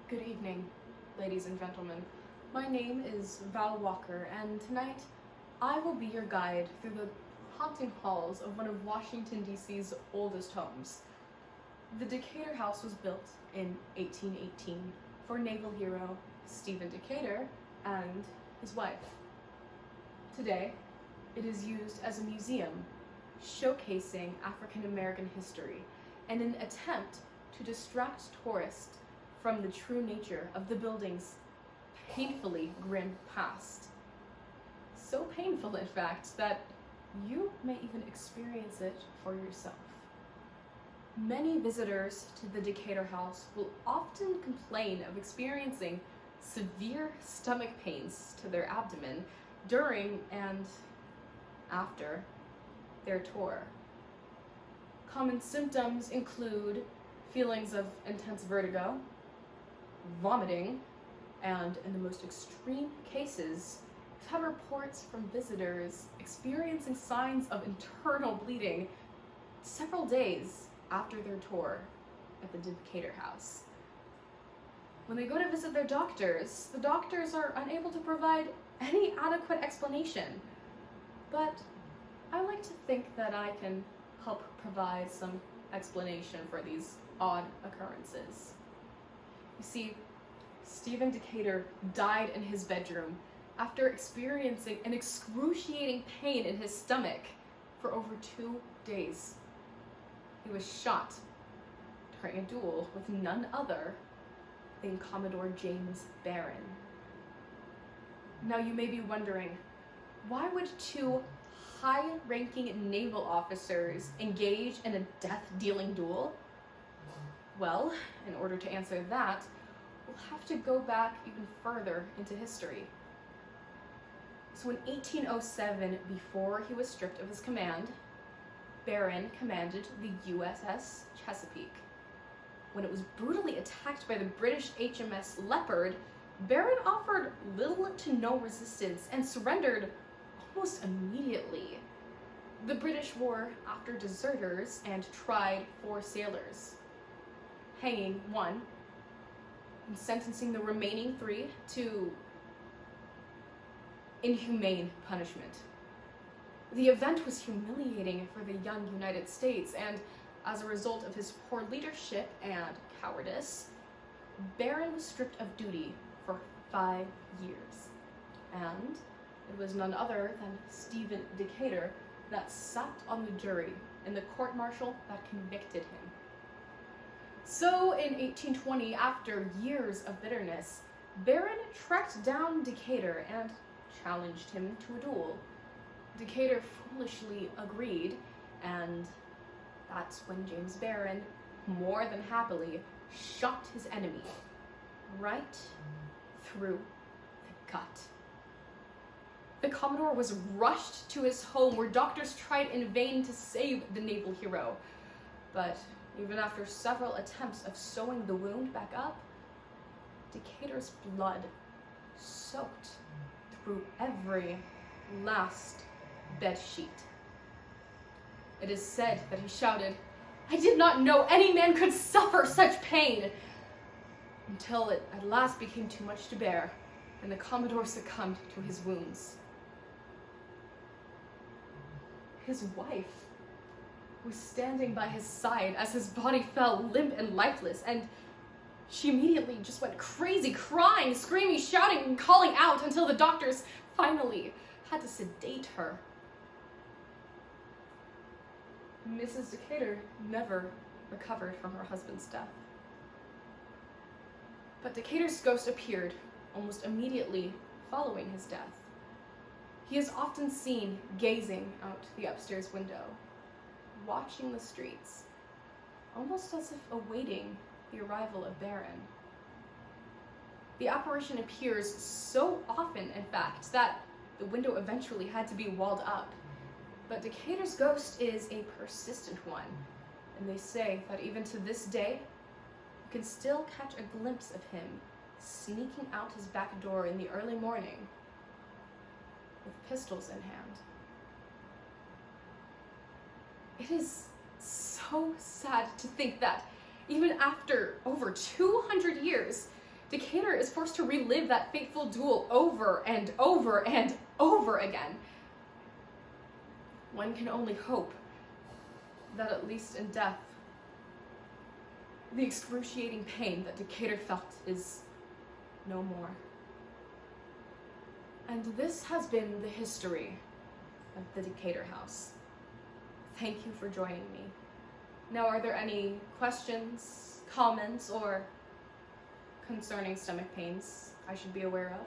Good evening, ladies and gentlemen. My name is Val Walker, and tonight I will be your guide through the haunting halls of one of Washington, D.C.'s oldest homes. The Decatur House was built in 1818 for naval hero Stephen Decatur and his wife. Today, it is used as a museum showcasing African American history in an attempt to distract tourists from the true nature of the building's painfully grim past. So painful, in fact, that you may even experience it for yourself. Many visitors to the Decatur House will often complain of experiencing severe stomach pains to their abdomen during and after their tour. Common symptoms include feelings of intense vertigo, vomiting, and in the most extreme cases, we've had reports from visitors experiencing signs of internal bleeding several days after their tour at the Decatur House. When they go to visit their doctors, the doctors are unable to provide any adequate explanation. But I like to think that I can help provide some explanation for these odd occurrences. You see, Stephen Decatur died in his bedroom after experiencing an excruciating pain in his stomach for over 2 days. He was shot during a duel with none other than Commodore James Barron. Now you may be wondering, why would two high-ranking naval officers engage in a death-dealing duel? Well, in order to answer that, we'll have to go back even further into history. So in 1807, before he was stripped of his command, Barron commanded the USS Chesapeake. When it was brutally attacked by the British HMS Leopard, Barron offered little to no resistance and surrendered almost immediately. The British were after deserters and tried 4 sailors, hanging 1 and sentencing the remaining 3 to inhumane punishment. The event was humiliating for the young United States, and as a result of his poor leadership and cowardice, Barron was stripped of duty for 5 years. And it was none other than Stephen Decatur that sat on the jury in the court-martial that convicted him. So in 1820, after years of bitterness, Barron tracked down Decatur and challenged him to a duel. Decatur foolishly agreed, and that's when James Barron, more than happily, shot his enemy right through the gut. The Commodore was rushed to his home, where doctors tried in vain to save the naval hero. But even after several attempts of sewing the wound back up, Decatur's blood soaked through every last bed sheet. It is said that he shouted, "I did not know any man could suffer such pain," until it at last became too much to bear, and the Commodore succumbed to his wounds. His wife was standing by his side as his body fell limp and lifeless, and she immediately just went crazy, crying, screaming, shouting, and calling out until the doctors finally had to sedate her. Mrs. Decatur never recovered from her husband's death. But Decatur's ghost appeared almost immediately following his death. He is often seen gazing out the upstairs window, watching the streets, almost as if awaiting the arrival of Barron. The apparition appears so often, in fact, that the window eventually had to be walled up. But Decatur's ghost is a persistent one, and they say that even to this day, you can still catch a glimpse of him sneaking out his back door in the early morning with pistols in hand. It is so sad to think that even after over 200 years, Decatur is forced to relive that fateful duel over and over and over again. One can only hope that at least in death, the excruciating pain that Decatur felt is no more. And this has been the history of the Decatur House. Thank you for joining me. Now, are there any questions, comments, or concerning stomach pains I should be aware of?